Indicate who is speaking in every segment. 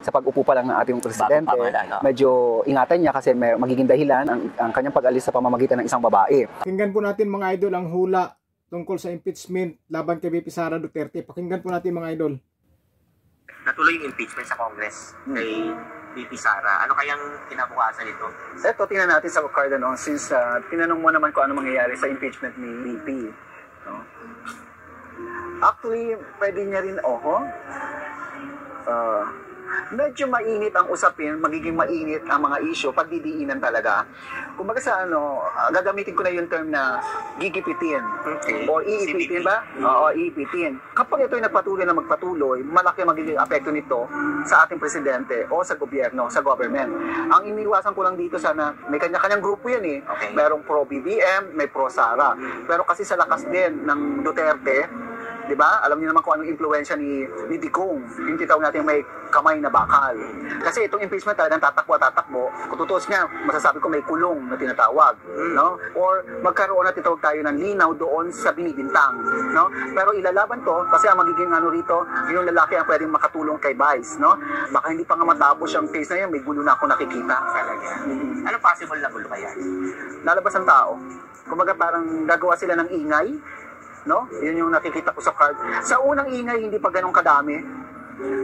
Speaker 1: Sa pag-upo pa lang ng ating presidente, medyo ingatan niya kasi may magiging dahilan ang kanyang pag-alis sa pamamagitan ng isang babae.
Speaker 2: Pakinggan po natin mga idol ang hula tungkol sa impeachment laban kay VP Sara Duterte. Pakinggan po natin mga idol.
Speaker 3: Natuloy yung impeachment sa Congress kay VP Sara. Ano kayang kinabukasan nito?
Speaker 1: Ito, tingnan natin sa card, since tinanong mo naman kung ano mangyayari sa impeachment ni VP. No? Actually, pwede niya rin, medyo mainit ang usapin, magiging mainit ang mga issue pag didiinan talaga. Kumbaga sa gagamitin ko na yung term na gigipitin.
Speaker 3: Okay.
Speaker 1: O iipitin ba? Oo, iipitin. Kapag ito'y nagpatuloy na magpatuloy, malaki magiging apekto nito sa ating presidente o sa gobyerno, sa government. Ang iniwasan ko lang dito sana, may kanya-kanyang grupo yan eh.
Speaker 3: Okay.
Speaker 1: Merong pro-BBM, may pro-Sara. Pero kasi sa lakas din ng Duterte, di ba? Alam niyo naman kung anong impluwensya ni Digong. Yung titawag natin may kamay na bakal. Kasi itong impeachment talagang tatakbo. Kung tutuos niya, masasabi ko may kulong na tinatawag. No? Or magkaroon na titawag tayo ng linaw doon sa binibintang. No? Pero ilalaban to kasi ang magiging rito, yung lalaki ang pwedeng makatulong kay Vice. No? Baka hindi pa nga matapos yung case na yun, may gulo na ako nakikita.
Speaker 3: Talaga. Ano possible na gulo kaya?
Speaker 1: Lalabas ang tao. Kumbaga parang gagawa sila ng ingay. No? Yun yung nakikita ko sa card. Sa unang ingay, hindi pa ganun kadami.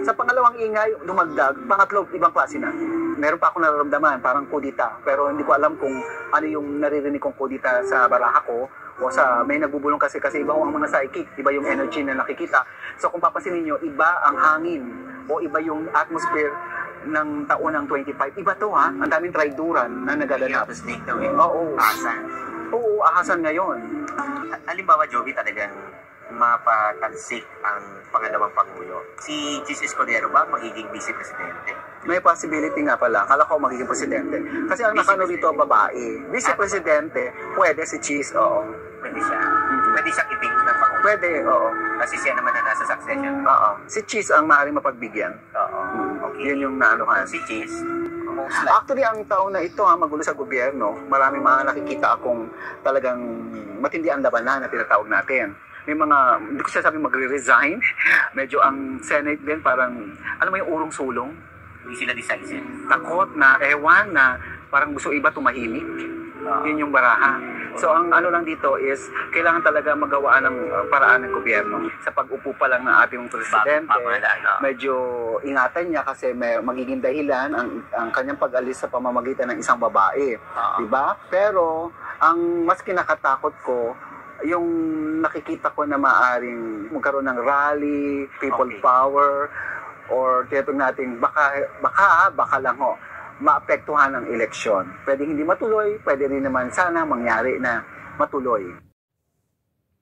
Speaker 1: Sa pangalawang ingay, dumagdag. Pangatlo, ibang klase na. Meron pa akong nararamdaman, parang kudita. Pero hindi ko alam kung ano yung naririnig kong kudita sa baraha ko o sa may nagbubulong kasi iba ang mga psychic, iba yung energy na nakikita. So kung papansinin nyo, iba ang hangin o iba yung atmosphere ng taon ng 25. Iba to ha, ang daming traiduran na nagaganap. Oo.
Speaker 3: Asan?
Speaker 1: Oo, ahasan ngayon.
Speaker 3: Halimbawa, Jovi, talagang mapatansik ang pangalawang Pangulo. Si Jesus Escudero ba magiging vice-presidente?
Speaker 1: May possibility nga pala. Akala ko magiging presidente. Kasi ang nakano dito, babae. Vice-presidente, pwede si Cheese, oo.
Speaker 3: Pwede siya. Pwede siyang i-pick ng Pangulo.
Speaker 1: Pwede, oo.
Speaker 3: Kasi siya naman na nasa succession.
Speaker 1: Oo. Si Cheese ang maaaring mapagbigyan.
Speaker 3: Oo. Okay.
Speaker 1: Yun yung naanuhan.
Speaker 3: Si Cheese,
Speaker 1: actually, ang taon na ito, magulo sa gobyerno, maraming mga nakikita akong talagang matindi ang labanan na tinatawag natin. May mga, hindi ko sasabi magre-resign. Medyo ang Senate din parang, alam mo yung urong-sulong?
Speaker 3: Hindi sila decisive.
Speaker 1: Takot na, ewan na, parang gusto iba tumahimik. Yun yung baraha. So ang ano lang dito is, kailangan talaga magawa ng paraan ng gobyerno. Sa pag-upo pa lang ng ating presidente, medyo ingatan niya kasi may magiging dahilan ang kanyang pag-alis sa pamamagitan ng isang babae. Diba? Pero, ang mas kinakatakot ko, yung nakikita ko na maaring magkaroon ng rally, people power, or tinatawag natin, baka lang ho, maapektuhan ang eleksyon. Pwede hindi matuloy, pwede rin naman sana mangyari na matuloy.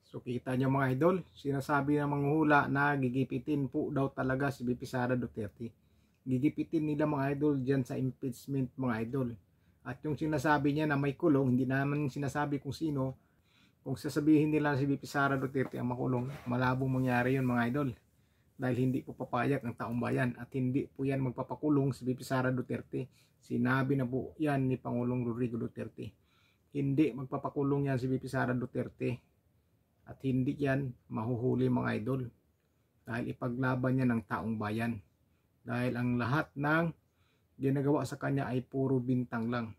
Speaker 2: So kita nyo mga idol, sinasabi ng manghula na gigipitin po daw talaga si VP Sara Duterte. Gigipitin nila mga idol dyan sa impeachment mga idol. At yung sinasabi niya na may kulong, hindi naman sinasabi kung sino. Kung sasabihin nila si VP Sara Duterte ang makulong, malabong mangyari yun mga idol. Dahil hindi po papayag ang taong bayan at hindi po yan magpapakulong si VP Sara Duterte. Sinabi na po yan ni Pangulong Rodrigo Duterte. Hindi magpapakulong yan si VP Sara Duterte at hindi yan mahuhuli mga idol. Dahil ipaglaban niya ng taong bayan. Dahil ang lahat ng ginagawa sa kanya ay puro bintang lang.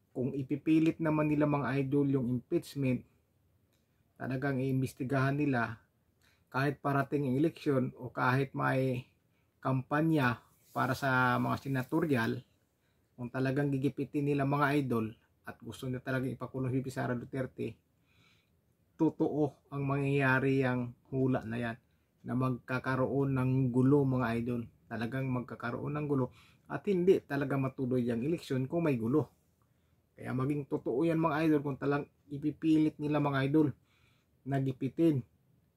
Speaker 2: Kung ipipilit naman nila mga idol yung impeachment, talagang iimbestigahan nila kahit parating ang eleksyon o kahit may kampanya para sa mga senatorial, kung talagang gigipitin nila mga idol at gusto nila talagang ipakulong si Sara Duterte, totoo ang mangyayari ang hula na yan na magkakaroon ng gulo mga idol. Talagang magkakaroon ng gulo at hindi talaga matuloy ang eleksyon kung may gulo. Kaya maging totoo yan mga idol kung talagang ipipilit nila mga idol na gipitin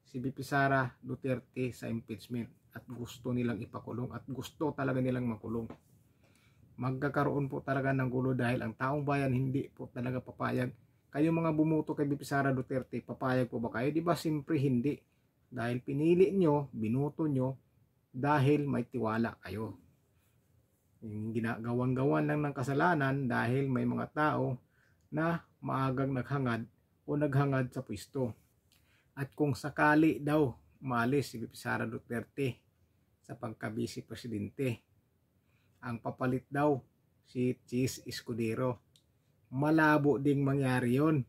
Speaker 2: si VP Sara Duterte sa impeachment at gusto nilang ipakulong at gusto talaga nilang makulong. Magkakaroon po talaga ng gulo dahil ang taong bayan hindi po talaga papayag. Kayo mga bumuto kay VP Sara Duterte, papayag po ba kayo? Di ba simpre hindi? Dahil pinili nyo, binuto nyo dahil may tiwala kayo. Yung ginagawan-gawan lang ng kasalanan dahil may mga tao na maagang naghangad o naghangad sa pwesto. At kung sakali daw maalis si VP Sara Duterte sa pagka-vice presidente. Ang papalit daw si Chis Escudero. Malabo ding mangyari yon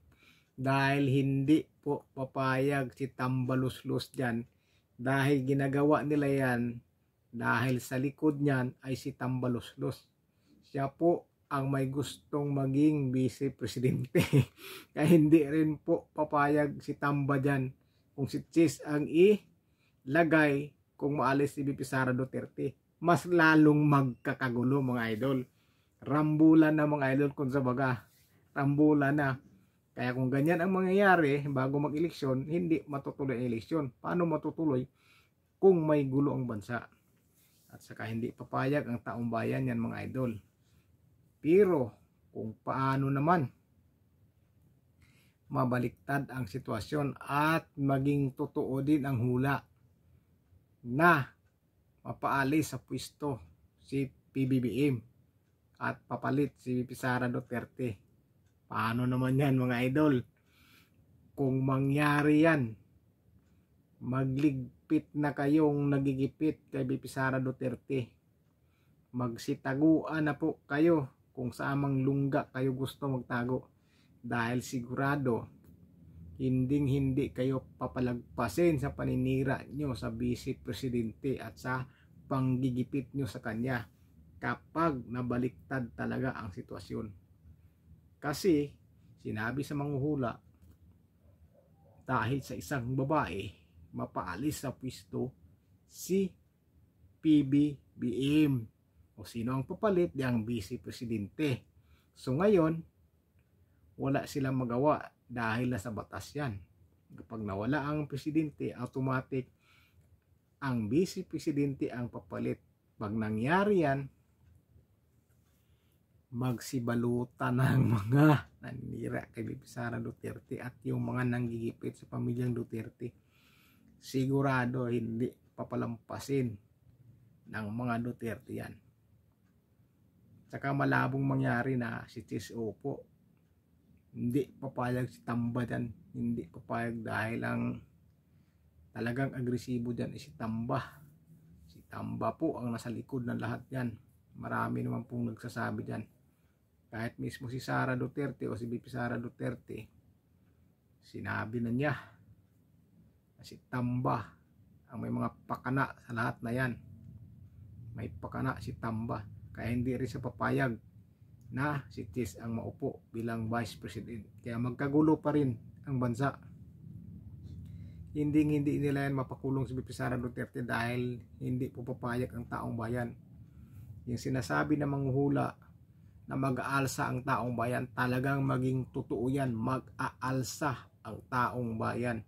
Speaker 2: dahil hindi po papayag si Tambaluslos dyan, dahil ginagawa nila yan dahil sa likod niyan ay si Tambaluslos. Siya po ang may gustong maging vice presidente. Kaya hindi rin po papayag si Tamba dyan kung si Chis ang ilagay kung maalis si VP Sara Duterte. Mas lalong magkakagulo mga idol. Rambulan na mga idol kung sa baga. Rambulan na. Kaya kung ganyan ang mangyayari bago mag-eleksyon, hindi matutuloy ang eleksyon. Paano matutuloy kung may gulo ang bansa? At saka hindi papayag ang taong bayan yan mga idol. Pero kung paano naman mabaliktad ang sitwasyon at maging totoo din ang hula na mapaalis sa pwesto si PBBM at papalit si VP Sara Duterte. Paano naman yan mga idol? Kung mangyari yan, magligpit na kayong nagigipit kay VP Sara Duterte. Magsitaguan na po kayo kung saan mang lungga kayo gusto magtago. Dahil sigurado, hindi kayo papalagpasin sa paninira nyo sa vice presidente at sa panggigipit nyo sa kanya kapag nabaliktad talaga ang sitwasyon. Kasi sinabi sa manghuhula, dahil sa isang babae mapaalis sa pwesto si PBBM, o sino ang papalit? Di ang vice presidente. So ngayon wala silang magawa dahil nasa batas yan. Kapag nawala ang presidente, automatic ang vice presidente ang papalit. Pag nangyari yan, magsibalutan ng mga nanira kay VP Sara Duterte at yung mga nanggigipit sa pamilyang Duterte. Sigurado hindi papalampasin ng mga Duterte yan. Saka malabong mangyari na si Chis Opo hindi papayag si Tamba dyan. Hindi papayag dahil ang talagang agresibo dyan si Tamba. Si Tamba po ang nasa likod ng lahat yan. Marami naman pong nagsasabi dyan. Kahit mismo si Sara Duterte o si VP Sara Duterte, sinabi na niya na si Tamba ang may mga pakana sa lahat na yan. May pakana si Tamba. Kaya hindi rin siya papayag na si Chis ang maupo bilang vice president. Kaya magkagulo pa rin ang bansa. Hindi nila yan mapakulong si VP Sara Duterte dahil hindi po papayag ang taong bayan. Yung sinasabi ng manghuhula na mag-aalsa ang taong bayan, talagang maging totoo yan. Mag-aalsa ang taong bayan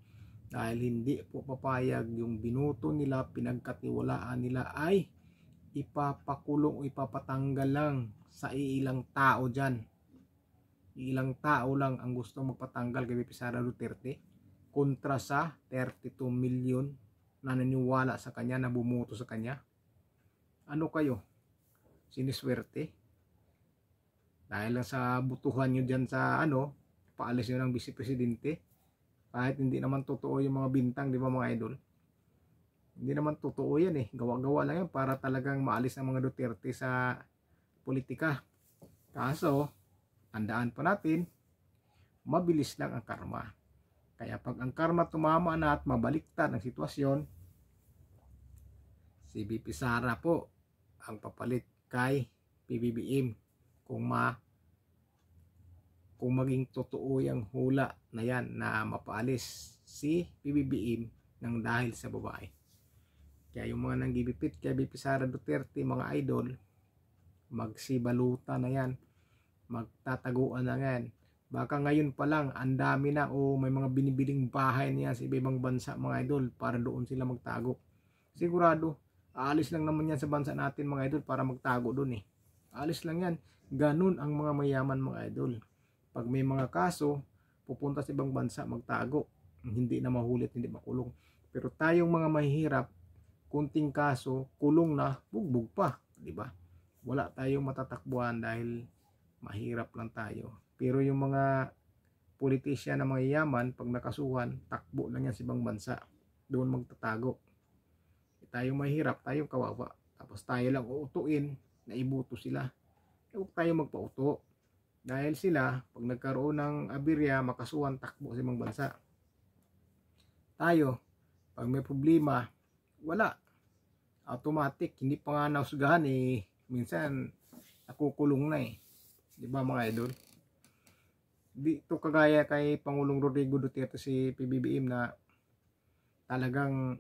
Speaker 2: dahil hindi po papayag yung binuto nila, pinagkatiwalaan nila ay ipapakulong o ipapatanggal lang sa ilang tao dyan. Ilang tao lang ang gusto magpatanggal kay VP Sara Duterte kontra sa 32 million na naniwala sa kanya, na bumuto sa kanya. Ano kayo? Siniswerte? Dahil lang sa butuhan nyo dyan sa paalis nyo ng vice presidente, kahit hindi naman totoo yung mga bintang, di ba mga idol? Hindi naman totoo yan eh. Gawa-gawa lang yan para talagang maalis ang mga Duterte sa politika. Kaso, tandaan pa natin, mabilis lang ang karma. Kaya pag ang karma tumama na at mabaliktad ang sitwasyon, si VP Sara po ang papalit kay PBBM kung maging totoo yung hula na yan na mapaalis si PBBM ng dahil sa babae. Kaya yung mga nanggibipit kay VP Sara Duterte mga idol, magsibaluta na yan, magtataguan na yan. Baka ngayon pa lang ang dami na o may mga binibiling bahay niya sa ibang bansa mga idol para doon sila magtago. Sigurado aalis lang naman yan sa bansa natin mga idol para magtago doon eh. Aalis lang yan. Ganun ang mga mayaman mga idol. Pag may mga kaso, pupunta sa ibang bansa magtago. Hindi na mahulit, hindi makulong. Pero tayong mga mahihirap, kunting kaso, kulong na, bugbog pa, di ba? Wala tayong matatakbuhan dahil mahirap lang tayo. Pero yung mga politisyan na mga yaman, pag nakasuhan, takbo lang yan sa ibang bansa. Doon magtatago. Tayo mahirap, tayong kawawa. Tapos tayo lang uutuin na ibuto sila. Huwag tayo magpauto. Dahil sila, pag nagkaroon ng aberya, makasuhan takbo sa ibang bansa. Tayo, pag may problema, wala. Automatic, hindi pa nga nausgahan minsan nakukulong na Di ba mga idol? Dito kagaya kay Pangulong Rodrigo Duterte si PBBM na talagang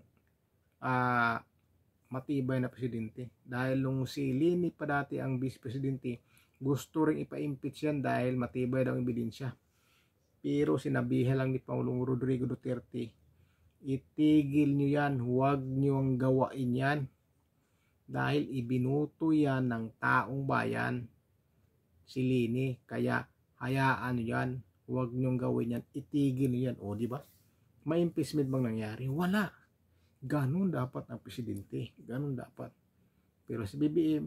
Speaker 2: matibay na presidente. Dahil nung si Lini pa dati ang vice presidente, gusto ring ipa-impeach yan dahil matibay daw ang ebidensya. Pero sinabihan lang ni Pangulong Rodrigo Duterte, itigil nyo yan, huwag nyo ang gawain yan. Dahil ibinuto yan ng taong bayan si Lini, kaya hayaan nyo yan, huwag nyo gawin yan, itigil nyo yan. O diba? May impeachment bang nangyari? Wala. Ganun dapat ang presidente, ganun dapat. Pero si BBM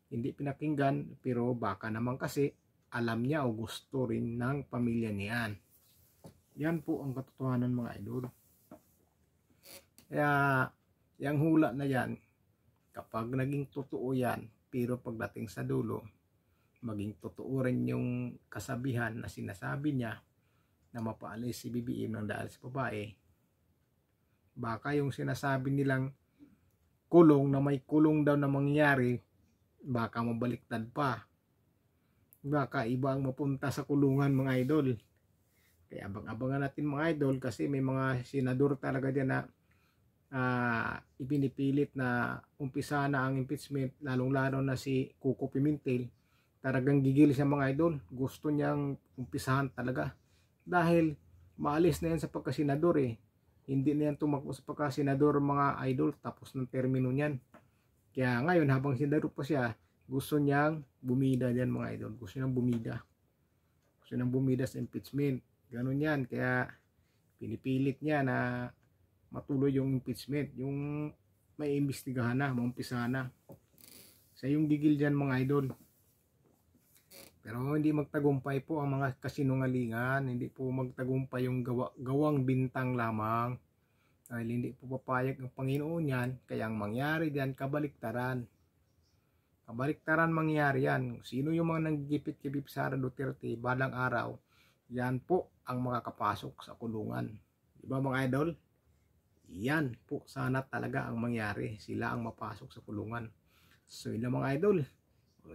Speaker 2: hindi pinakinggan, pero baka naman kasi alam niya o gusto rin ng pamilya niyan. Yan po ang katotohanan mga idol. Kaya yung hula na yan, kapag naging totoo yan, pero pagdating sa dulo, maging totoo rin yung kasabihan na sinasabi niya na mapaalis si BBM ng dahil sa babae, baka yung sinasabi nilang kulong na may kulong daw na mangyayari, baka mabaliktad pa. Baka iba ang mapunta sa kulungan mga idol. Kaya abang-abangan natin mga idol, kasi may mga senador talaga dyan na ipinipilit na umpisa na ang impeachment, lalong-lalo na si Coco Pimentel. Talagang gigil siya mga idol, gusto niyang umpisahan talaga dahil maalis na yan sa pagkasenador hindi na yan tumakbo sa pagkasenador mga idol, tapos ng termino niyan. Kaya ngayon habang senador pa siya, gusto niyang bumida diyan mga idol, gusto niyang bumida sa impeachment, ganun yan. Kaya pinipilit niya na matuloy yung impeachment, yung may imbestigahan na, maumpisahan na. Sa yung gigil dyan mga idol. Pero hindi magtagumpay po ang mga kasinungalingan, hindi po magtagumpay yung gawang bintang lamang. Dahil hindi po papayag ng Panginoon yan, kaya ang mangyari diyan kabaliktaran. Kabaliktaran mangyari yan. Sino yung mga nanggigipit kay BP Sara Duterte balang araw, yan po ang makakapasok sa kulungan. Diba mga idol? Yan po sana talaga ang mangyari, sila ang mapasok sa kulungan. So yun lang mga idol,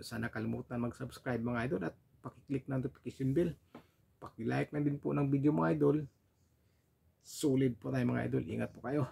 Speaker 2: sana kalimutan mag-subscribe mga idol at pakiclick ng notification bell, pakilike na din po ng video mga idol. Solid po tayo mga idol, ingat po kayo.